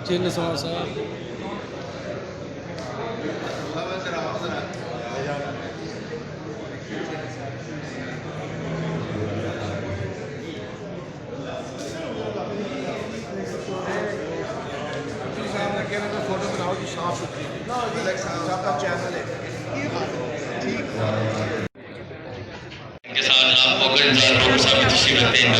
چین samosa photo بناؤ جی صاف ستھری چینل ہے کے ساتھ جناب موقع انتظار ڈاکٹر صاحب کی تشریف رکھتے ہیں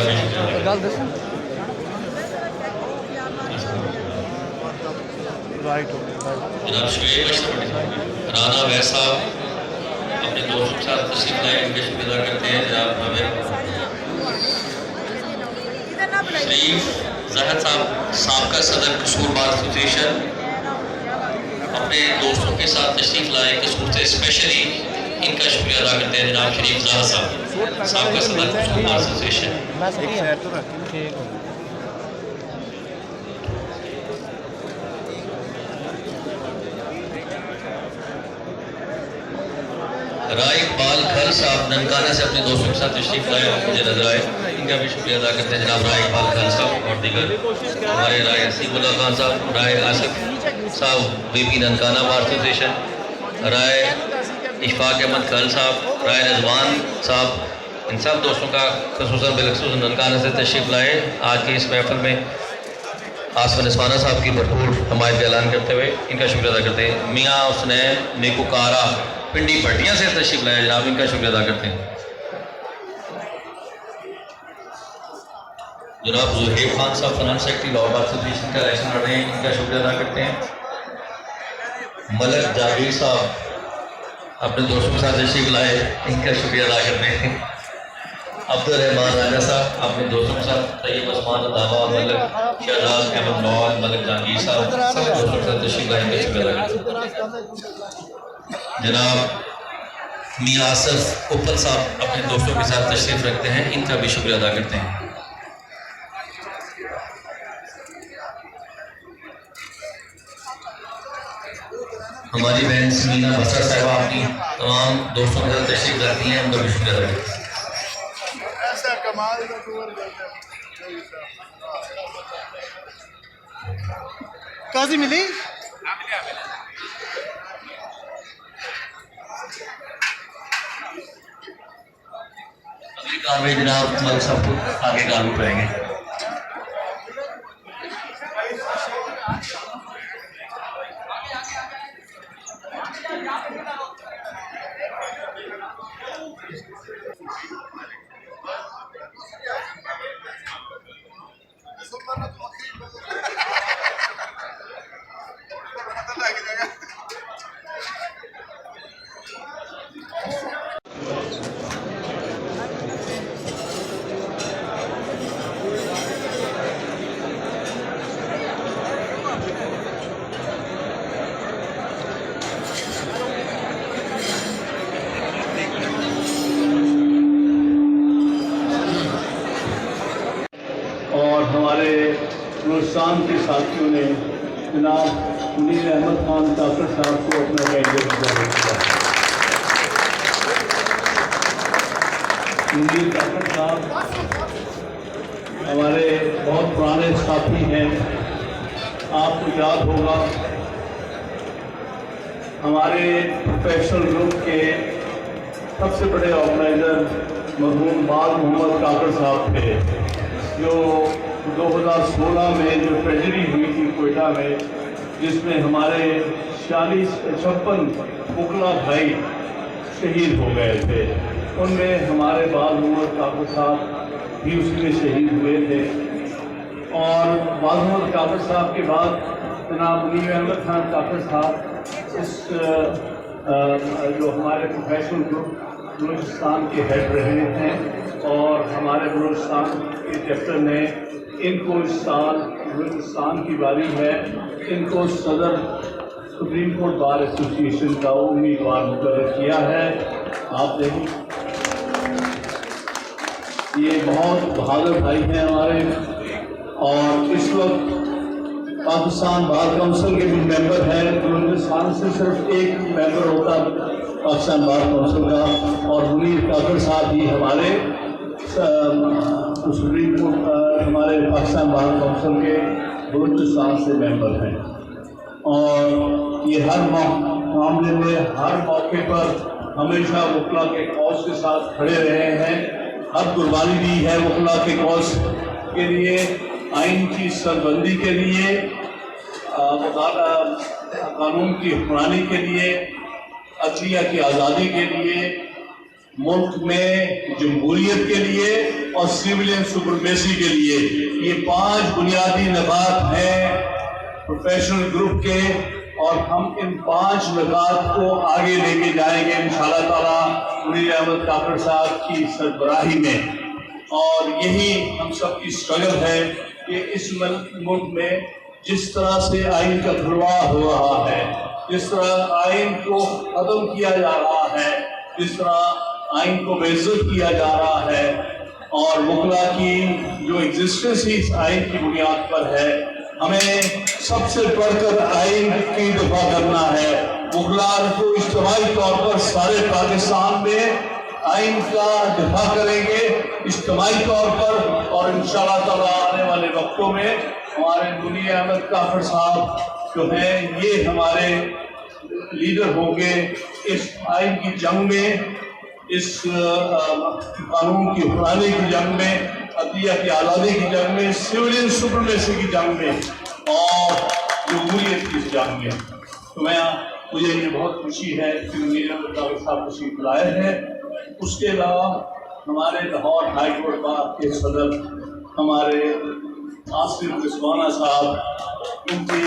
جناب شعیب رانا ویس صاحب اپنے دوستوں کے ساتھ تشریف لائے ان کے شکریہ ادا کرتے ہیں جناب ہمیں شریف زاہد صاحب سابقہ صدر قصور بار ایسوسیشن اپنے دوستوں کے ساتھ تشریف لائے قصور سے اسپیشلی ان کا شکریہ ادا کرتے ہیں جناب شریف زاہد صاحب سابقہ صدر قصور بار ایسوسیشن رائے اقبال گھر صاحب ننکانہ سے اپنے دوستوں کے ساتھ تشریف لائے مجھے نظر آئے ان کا بھی شکریہ ادا کرتے ہیں جناب رائے اقبال گھر صاحب اور دیگر ہمارے رائے حسیب اللہ خان صاحب رائے آصف صاحب وی پی ننکانہ بار ایسوسیشن رائے اشفاق احمد گھر صاحب رائے رضوان صاحب ان سب دوستوں کا خصوصاً بالخصوص ننکانہ سے تشریف لائے آج کے اس محفل میں آصف نسوانہ صاحب کی بھرپور حمایت کا اعلان کرتے ہوئے ان کا شکریہ ادا کرتے ہیں میاں حسنین نیکو کارا پنڈی بھٹیاں سے تشریف لائے جناب ان کا شکریہ ادا کرتے ہیں جناب زہیب خان صاحب finance secretary Lahore bar association کا الیکشن لڑ رہے ہیں ان کا شکریہ ادا کرتے ہیں ملک جاوید صاحب اپنے دوستوں کے ساتھ تشریف لائے ان کا شکریہ ادا کرتے ہیں عبدالرحمان راجہ صاحب اپنے دوستوں کے ساتھ طیب عثمان اداوا ملک شہزاد احمد نوال ملک جہانگیر صاحب سب دوستوں کے ساتھ تشریف لائے ان کا شکریہ ادا کرتے ہیں جناب میاں آصف اوپل صاحب اپنے دوستوں کے ساتھ تشریف رکھتے ہیں ان کا بھی شکریہ ادا کرتے ہیں ہماری بہن سمینا بسر صاحبہ اپنی تمام دوستوں کے ساتھ تشریف رکھتی ہیں ان کا بھی شکریہ ادا کرتے ہیں قاضی ملی اگلی کاروائی جناب ملک صاحب کو آگے کاروائی کریں گے ہمارے بلوچستان کے ساتھیوں نے جناب منیر احمد خان ڈاکٹر صاحب کو اپنا کینڈیڈیٹ جاری کیا منیر ڈاکٹر صاحب ہمارے بہت پرانے ساتھی ہیں آپ کو یاد ہوگا ہمارے پروفیشنل گروپ کے سب سے بڑے آرگنائزر مرحوم بال محمد ڈاکٹر صاحب تھے جو 2016 میں جو ٹریجڈی ہوئی تھی کوئٹہ میں جس میں ہمارے 56 پکلا بھائی شہید ہو گئے تھے ان میں ہمارے بال محمد ڈاکٹر صاحب بھی اس میں شہید ہوئے تھے اور بال محمد ڈاکٹر صاحب کے بعد جناب منیر احمد خان ڈاکٹر صاحب اس جو ہمارے پروفیشنل گروپ بلوچستان کے ہیڈ رہے ہیں اور ہمارے بلوچستان کے چیپٹر نے ان کو اس سال بلوچستان کی باری ہے ان کو صدر سپریم کورٹ بار ایسوسیشن کا امیدوار مقرر کیا ہے آپ دیکھیں یہ بہت بہادر بھائی ہیں ہمارے اور اس وقت پاکستان بار کونسل کے بھی ممبر ہیں. بلوچستان سے صرف ایک ممبر ہوتا پاکستان بار کونسل کا, اور منیر کاکڑ صاحب بھی ہمارے سپریم کورٹ ہمارے پاکستان بار کونسل کے بلوچستان سے ممبر ہیں. اور یہ ہر معاملے میں ہر موقع پر ہمیشہ وکلا کے کاز کے ساتھ کھڑے رہے ہیں. ہر قربانی دی ہے وکلا کے کاز کے لیے, آئین کی سربندی کے لیے, قانون کی حکمرانی کے لیے, عدلیہ کی آزادی کے لیے, ملک میں جمہوریت کے لیے اور سویلین سپرمیسی کے لیے. یہ 5 بنیادی نکات ہیں پروفیشنل گروپ کے, اور ہم ان 5 نکات کو آگے لے کے جائیں گے انشاءاللہ تعالیٰ منیر احمد کاکڑ صاحب کی سربراہی میں. اور یہی ہم سب کی اسٹرگل ہے کہ اس ملک میں جس طرح سے آئین کا کھلواڑ ہو رہا ہے, جس طرح آئین کو ختم کیا جا رہا ہے, جس طرح آئین کو بے عزت کیا جا رہا ہے, اور وکلا کی جو ایگزسٹنس ہی اس آئین کی بنیاد پر ہے, ہمیں سب سے بڑھ کر آئین کی دفاع کرنا ہے. وکلا کو اجتماعی طور پر سارے پاکستان میں آئین کا دفاع کریں گے اجتماعی طور پر, اور انشاءاللہ تعالیٰ آنے والے وقتوں میں ہمارے منیر احمد کاکڑ صاحب جو ہیں یہ ہمارے لیڈر ہوں گے اس آئین کی جنگ میں, اس قانون کی حکمرانی کی جنگ میں, عدلیہ کی آزادی کی جنگ میں, سویلین سپرمیسی کی جنگ میں, اور جمہوریت کی جنگ میں. تو مجھے یہ بہت خوشی ہے کہ منیر احمد کاکڑ صاحب تشریف لائے ہیں. اس کے علاوہ ہمارے لاہور ہائی کورٹ بار کے صدر ہمارے آصف رضوانہ صاحب, ان کی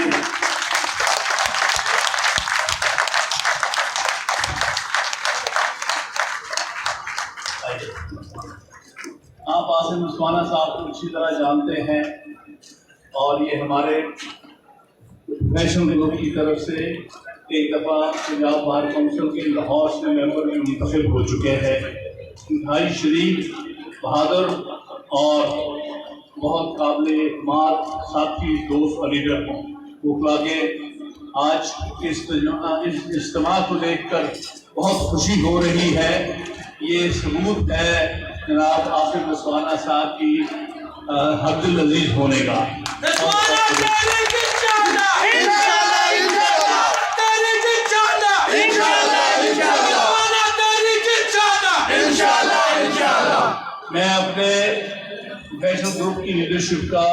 آپ آصف رضوانہ صاحب کو اچھی طرح جانتے ہیں, اور یہ ہمارے نیشنل گروپ کی طرف سے ایک دفعہ پنجاب بار کونسل کے لاہور سے ممبر میں منتخب ہو چکے ہیں. انتہائی شریف, بہادر اور بہت قابل اعتماد ساتھی, دوست اور لیڈر وکلا کے. آج اس اجتماع کو دیکھ کر بہت خوشی ہو رہی ہے. یہ ثبوت ہے جناب آصف رضوانہ صاحب کی حد العزیز ہونے کا. میں اپنے پروفیشنل گروپ کی لیڈرشپ کا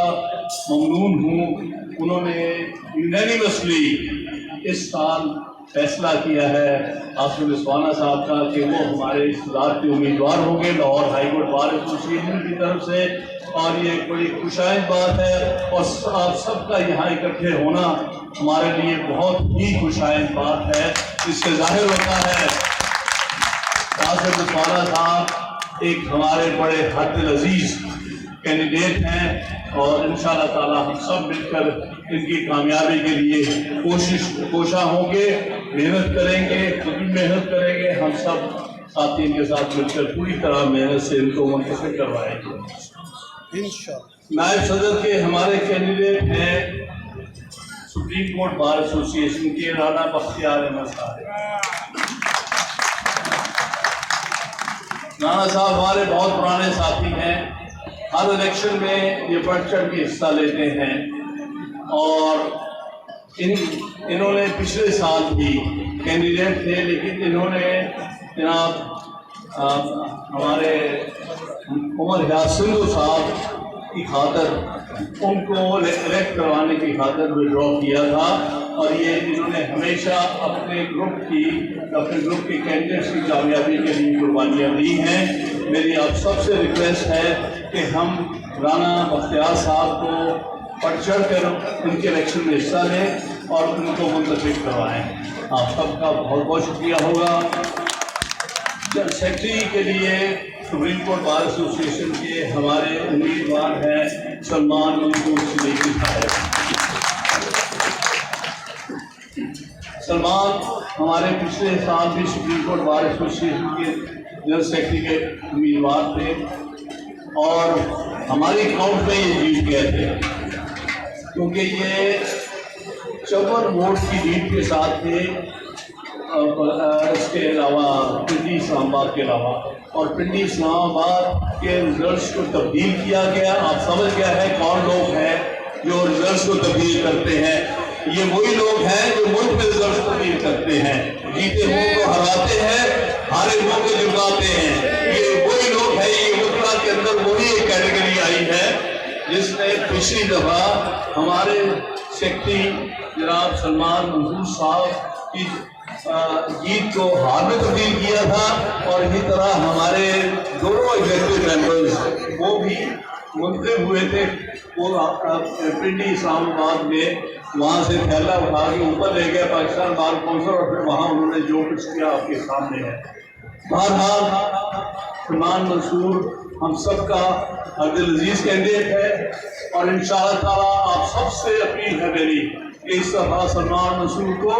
ممنون ہوں. انہوں نے یونینیمسلی اس سال فیصلہ کیا ہے آصف رضوانہ صاحب کا کہ وہ ہمارے اقتدار کے امیدوار ہوں گے Lahore high court bar association کی طرف سے. اور یہ ایک بڑی خوشائند بات ہے, اور آپ سب کا یہاں اکٹھے ہونا ہمارے لیے بہت ہی خوشائند بات ہے. اس سے ظاہر ہوتا ہے آصف رضوانہ صاحب ایک ہمارے بڑے حد العزیز کینڈیڈیٹ ہیں, اور انشاءاللہ تعالیٰ ہم سب مل کر ان کی کامیابی کے لیے کوشاں ہوں گے, محنت کریں گے, خود بھی محنت کریں گے. ہم سب ساتھی ان کے ساتھ مل کر پوری طرح محنت سے ان کو منتخب کروائیں گے انشاءاللہ. نائب صدر کے ہمارے کینڈیڈیٹ ہیں سپریم کورٹ بار ایسوسیشن کے رانا بختیار احمد صاحب. رانا صاحب ہمارے بہت پرانے ساتھی ہیں, ہر الیکشن میں یہ بڑھ چڑھ کے حصہ لیتے ہیں, اور انہوں نے پچھلے سال بھی کینڈیڈیٹ تھے, لیکن انہوں نے جناب ہمارے عمر حیات سنگھ صاحب کی خاطر ان کو الیکٹ کروانے کی خاطر وڈرا کیا تھا, اور یہ انہوں نے ہمیشہ اپنے گروپ کے کینڈیڈیٹس کی کامیابی کے لیے قربانیاں دی ہیں. میری آپ سب سے ریکویسٹ ہے کہ ہم رانا بختیار صاحب کو بڑھ چڑھ کر ان کے الیکشن میں حصہ لیں اور ان کو منتخب کروائیں. آپ سب کا بہت بہت شکریہ ہوگا. سیکرٹری کے لیے سپریم کورٹ بار ایسوسیشن کے ہمارے امیدوار ہیں سلمان منصور صدیقی صاحب. سلمان ہمارے پچھلے سال بھی سپریم کورٹ بار ایسوسیشن کے جنرل سیکرٹری کے امیدوار تھے, اور ہماری اکاؤنٹ میں یہ جیت گئے تھے. کیونکہ یہ 54 ووٹ کی لیڈ کے ساتھ تھے، اس کے علاوہ پنڈی اسلام آباد کے علاوہ، اور پنڈی اسلام آباد کے رزلٹس کو تبدیل کیا گیا۔ آپ سمجھ گیا ہے کون لوگ ہیں جو رزلٹس کو تبدیل کرتے ہیں؟ یہ وہی لوگ ہیں جو ملک میں رزلٹس تبدیل کرتے ہیں، جیتے ہوں کو ہراتے ہیں، ہارے ہوں کو جملاتے ہیں۔ یہ وہی لوگ ہیں، یہ مطلع کے اندر وہی ایک کیٹیگری آئی ہے جس نے پچھلی دفعہ ہمارے سیکٹری جناب سلمان منصور صاحب کی جیت کو ہار میں تبدیل کیا تھا، اور اسی طرح ہمارے دونوں ایگزیکٹو ممبرز وہ بھی منتخب ہوئے تھے۔ وہ پنڈی اسلام آباد میں وہاں سے تھیلا اٹھا کے اوپر لے گئے پاکستان بار کونسل، اور پھر وہاں انہوں نے جو کچھ کیا آپ کے سامنے ہے۔ بہرحال سلمان منصور ہم سب کا دل عزیز کینڈیڈیٹ ہے، اور انشاءاللہ تعالیٰ آپ سب سے اپیل ہے میری کہ اس دفعہ سلمان منصور کو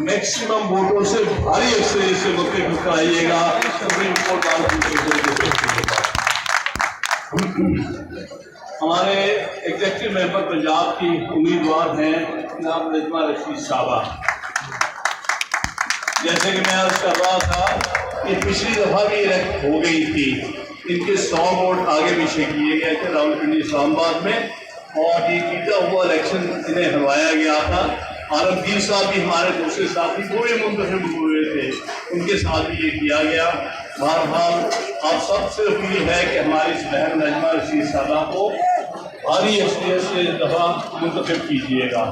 میکسیمم ووٹوں سے بھاری اکثریت سے منتخب کرائیے گا سپریم کورٹ ہمارے ایگزیکٹو ممبر پنجاب کی امیدوار ہیں جناب نجمہ رشید صاحبہ۔ جیسے کہ میں عرض کر رہا تھا کہ پچھلی دفعہ بھی الیکٹ ہو گئی تھی، ان کے 100 ووٹ آگے پیچھے کیے گئے تھے راولپنڈی اسلام آباد میں، اور یہ جیتا ہوا الیکشن انہیں ہروایا گیا تھا۔ عالمگیر صاحب بھی ہمارے دوسرے ساتھی پورے منتخب ہوئے تھے، ان کے ساتھ بھی یہ کیا گیا۔ بہرحال آپ سب سے اپیل ہے کہ ہماری اس بہن نجمہ رشید صاحبہ کو بھاری اکثریت سے اس دفعہ منتخب کیجیے گا۔